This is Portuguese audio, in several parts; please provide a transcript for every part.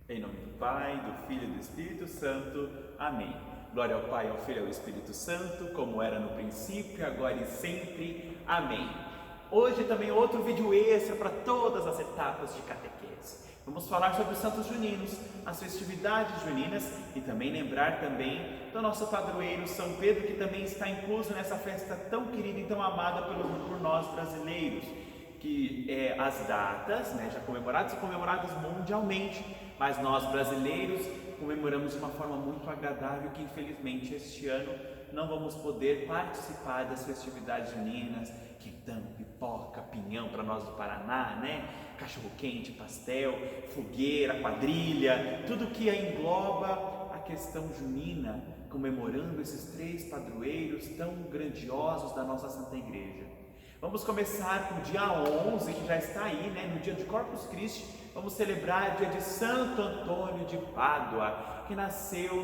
Em nome do Pai, do Filho e do Espírito Santo. Amém. Glória ao Pai, ao Filho e ao Espírito Santo, como era no princípio, agora e sempre. Amém. Hoje também outro vídeo extra para todas as etapas de catequese. Vamos falar sobre os santos juninos, as festividades juninas e também lembrar também do nosso padroeiro São Pedro, que também está incluso nessa festa tão querida e tão amada por nós brasileiros, que as datas, já comemoradas e comemoradas mundialmente, mas nós brasileiros comemoramos de uma forma muito agradável, que infelizmente este ano não vamos poder participar das festividades juninas, quentão, pipoca, pinhão para nós do Paraná, cachorro quente, pastel, fogueira, quadrilha, tudo que engloba a questão junina, comemorando esses três padroeiros tão grandiosos da nossa Santa Igreja. Vamos começar com o dia 11, que já está aí, no dia de Corpus Christi. Vamos celebrar o dia de Santo Antônio de Pádua, que nasceu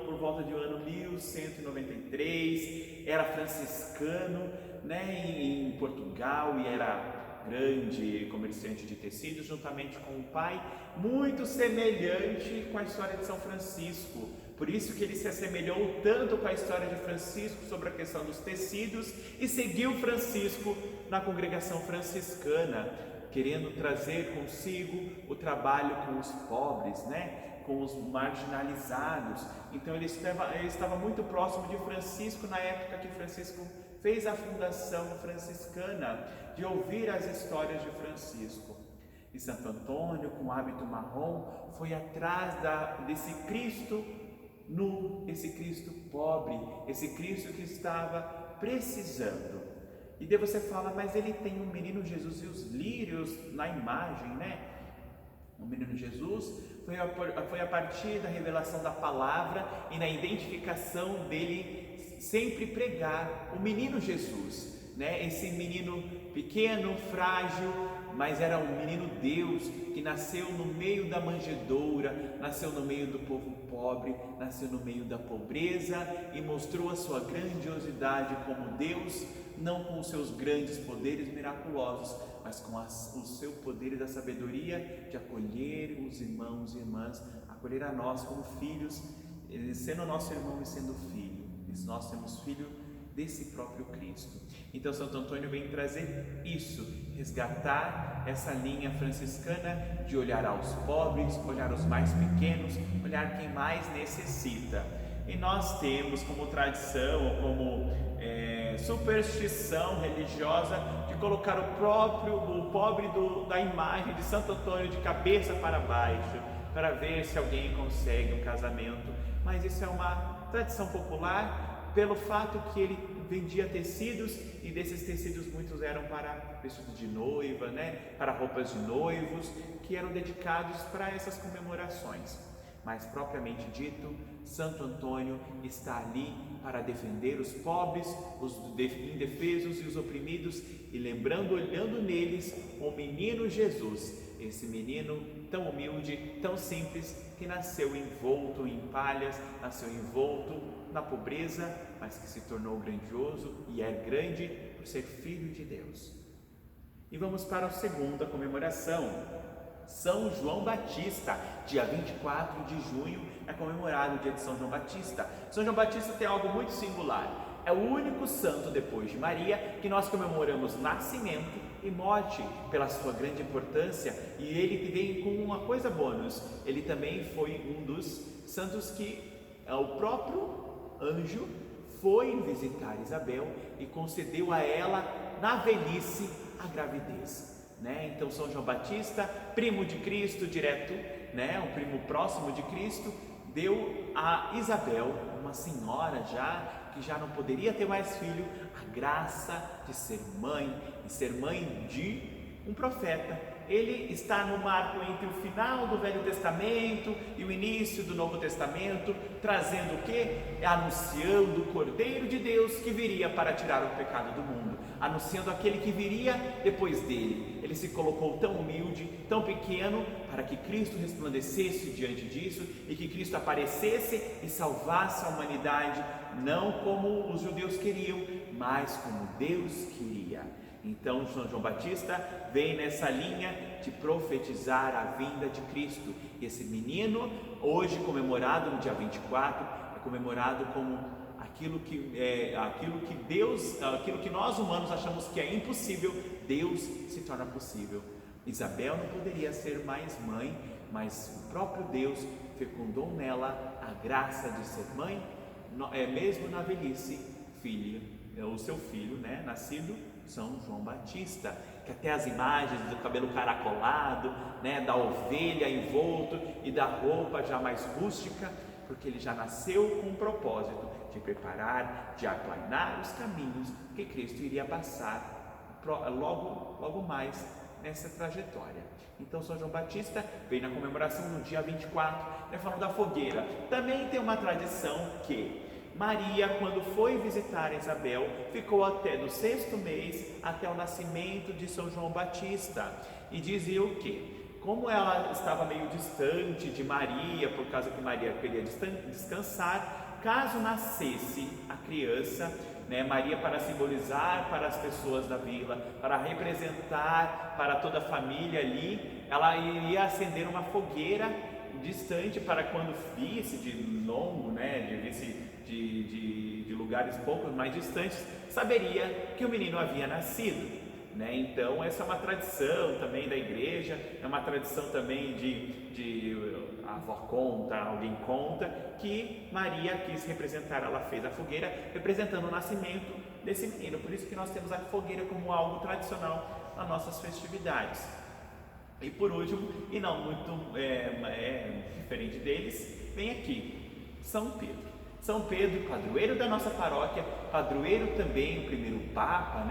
por volta do ano 1193, era franciscano, em Portugal, e era grande comerciante de tecidos, juntamente com o pai, muito semelhante com a história de São Francisco. Por isso que ele se assemelhou tanto com a história de Francisco sobre a questão dos tecidos e seguiu Francisco na congregação franciscana, querendo trazer consigo o trabalho com os pobres, com os marginalizados. Então ele estava muito próximo de Francisco na época que Francisco fez a fundação franciscana, de ouvir as histórias de Francisco. E Santo Antônio, com hábito marrom, foi atrás desse Cristo nu, esse Cristo pobre, esse Cristo que estava precisando. E daí você fala, mas ele tem o menino Jesus e os lírios na imagem, O menino Jesus foi a partir da revelação da palavra e na identificação dele sempre pregar o menino Jesus, Esse menino pequeno, frágil, mas era um menino Deus que nasceu no meio da manjedoura, nasceu no meio do povo pobre, nasceu no meio da pobreza e mostrou a sua grandiosidade como Deus, não com os seus grandes poderes miraculosos, mas com o seu poder e da sabedoria de acolher os irmãos e irmãs, acolher a nós como filhos, sendo nosso irmão e sendo filho. E nós somos filho desse próprio Cristo. Então Santo Antônio vem trazer isso, resgatar essa linha franciscana de olhar aos pobres, olhar os mais pequenos, olhar quem mais necessita. E nós temos como tradição, como superstição religiosa, de colocar o pobre da imagem de Santo Antônio de cabeça para baixo, para ver se alguém consegue um casamento. Mas isso é uma tradição popular, pelo fato que ele vendia tecidos, e desses tecidos muitos eram para vestidos de noiva, para roupas de noivos, que eram dedicados para essas comemorações. Mas propriamente dito, Santo Antônio está ali para defender os pobres, os indefesos e os oprimidos, e olhando neles o menino Jesus, esse menino tão humilde, tão simples, que nasceu envolto em palhas, nasceu envolto na pobreza, mas que se tornou grandioso e é grande por ser filho de Deus. E vamos para a segunda comemoração. São João Batista, dia 24 de junho é comemorado o dia de São João Batista. São João Batista tem algo muito singular. É o único santo, depois de Maria, que nós comemoramos nascimento e morte, pela sua grande importância. E ele vem com uma coisa bônus: ele também foi um dos santos que o próprio anjo foi visitar Isabel e concedeu a ela, na velhice, a gravidez. Então São João Batista, primo de Cristo direto, um primo próximo de Cristo, deu a Isabel, uma senhora que já não poderia ter mais filho, a graça de ser mãe, e ser mãe de um profeta. Ele está no marco entre o final do Velho Testamento e o início do Novo Testamento, trazendo o quê? Anunciando o Cordeiro de Deus que viria para tirar o pecado do mundo, anunciando aquele que viria depois dele. Ele se colocou tão humilde, tão pequeno, para que Cristo resplandecesse diante disso e que Cristo aparecesse e salvasse a humanidade, não como os judeus queriam, mas como Deus queria. Então São João Batista vem nessa linha de profetizar a vinda de Cristo. E esse menino, hoje comemorado no dia 24, é comemorado como aquilo que Deus, aquilo que nós humanos achamos que é impossível, Deus se torna possível. Isabel não poderia ser mais mãe, mas o próprio Deus fecundou nela a graça de ser mãe, mesmo na velhice, o seu filho, nascido São João Batista, que até as imagens do cabelo caracolado, da ovelha envolto e da roupa já mais rústica, porque ele já nasceu com um propósito de preparar, de aplanar os caminhos que Cristo iria passar logo mais nessa trajetória. Então São João Batista vem na comemoração no dia 24, falando da fogueira. Também tem uma tradição que Maria, quando foi visitar Isabel, ficou até do 6º mês até o nascimento de São João Batista, e dizia o quê? Como ela estava meio distante de Maria, por causa que Maria queria descansar, caso nascesse a criança, Maria, para simbolizar para as pessoas da vila, para representar para toda a família ali, ela iria acender uma fogueira distante, para quando visse de longo, visse de lugares pouco mais distantes, saberia que o menino havia nascido. Então essa é uma tradição também da igreja, é uma tradição também de a avó conta, alguém conta, que Maria quis representar, ela fez a fogueira representando o nascimento desse menino. Por isso que nós temos a fogueira como algo tradicional nas nossas festividades. E por último, e não muito diferente deles, vem aqui São Pedro. São Pedro, padroeiro da nossa paróquia, padroeiro também, o primeiro Papa,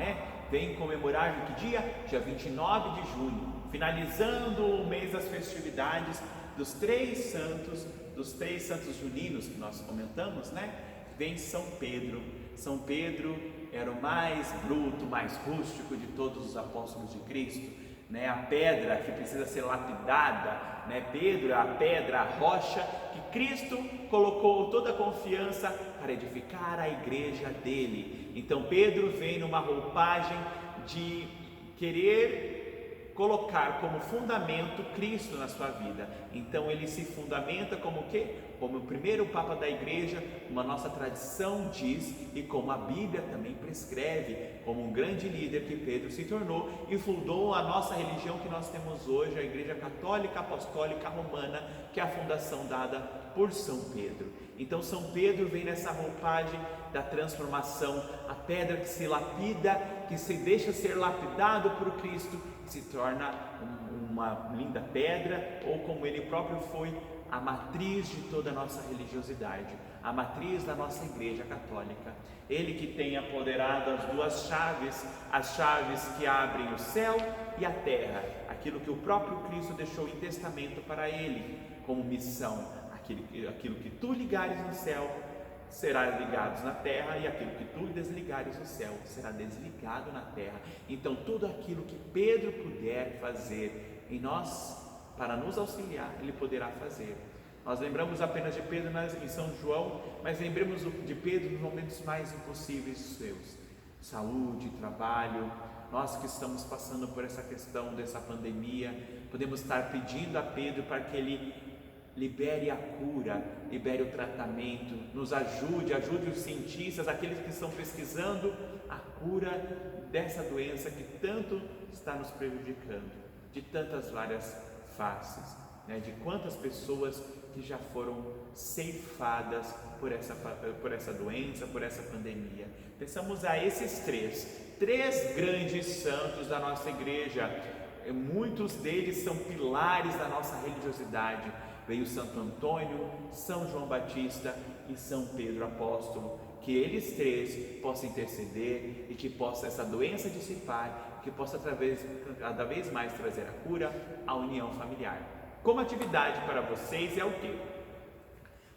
vem comemorar no que dia? Dia 29 de junho, finalizando o mês das festividades dos três santos juninos que nós comentamos, Vem São Pedro. São Pedro era o mais bruto, mais rústico de todos os apóstolos de Cristo, a pedra que precisa ser lapidada, Pedro, a pedra, a rocha que Cristo colocou toda a confiança para edificar a igreja dele. Então Pedro vem numa roupagem de querer colocar como fundamento Cristo na sua vida. Então ele se fundamenta como o quê? Como o primeiro Papa da igreja, como a nossa tradição diz e como a Bíblia também prescreve, como um grande líder que Pedro se tornou e fundou a nossa religião que nós temos hoje, a Igreja Católica Apostólica Romana, que é a fundação dada por São Pedro. Então São Pedro vem nessa roupagem da transformação, a pedra que se lapida, que se deixa ser lapidado por Cristo, se torna uma linda pedra, ou como ele próprio foi, a matriz de toda a nossa religiosidade, a matriz da nossa Igreja Católica. Ele que tem apoderado as duas chaves, as chaves que abrem o céu e a terra, aquilo que o próprio Cristo deixou em testamento para ele, como missão, aquilo que tu ligares no céu, será ligado na terra, e aquilo que tu desligares no céu, será desligado na terra. Então tudo aquilo que Pedro puder fazer em nós, para nos auxiliar, ele poderá fazer. Nós lembramos apenas de Pedro em São João, mas lembremos de Pedro nos momentos mais impossíveis seus, saúde, trabalho. Nós que estamos passando por essa questão dessa pandemia, podemos estar pedindo a Pedro para que ele libere a cura, libere o tratamento, nos ajude os cientistas, aqueles que estão pesquisando a cura dessa doença que tanto está nos prejudicando, de tantas várias faces, de quantas pessoas que já foram ceifadas por essa doença, por essa pandemia. Pensamos a esses três grandes santos da nossa igreja, muitos deles são pilares da nossa religiosidade. Veio Santo Antônio, São João Batista e São Pedro Apóstolo, que eles três possam interceder e que possa essa doença dissipar, que possa cada vez mais trazer a cura, a união familiar. Como atividade para vocês é o quê?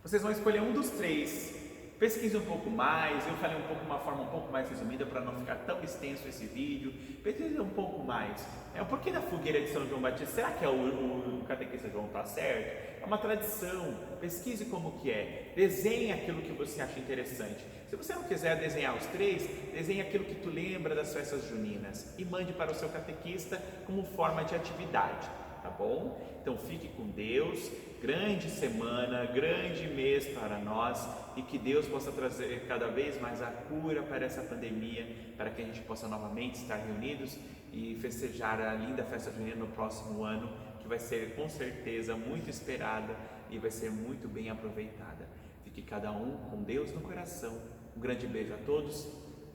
Vocês vão escolher um dos três Pesquise um pouco mais, eu falei uma forma um pouco mais resumida para não ficar tão extenso esse vídeo. Pesquise um pouco mais. O porquê da fogueira de São João Batista? Será que o catequista João está certo? É uma tradição. Pesquise como que é. Desenhe aquilo que você acha interessante. Se você não quiser desenhar os três, desenhe aquilo que tu lembra das festas juninas e mande para o seu catequista como forma de atividade. Tá bom? Então fique com Deus, grande semana, grande mês para nós e que Deus possa trazer cada vez mais a cura para essa pandemia, para que a gente possa novamente estar reunidos e festejar a linda festa junina no próximo ano, que vai ser com certeza muito esperada e vai ser muito bem aproveitada. Fique cada um com Deus no coração. Um grande beijo a todos,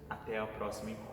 até o próximo encontro.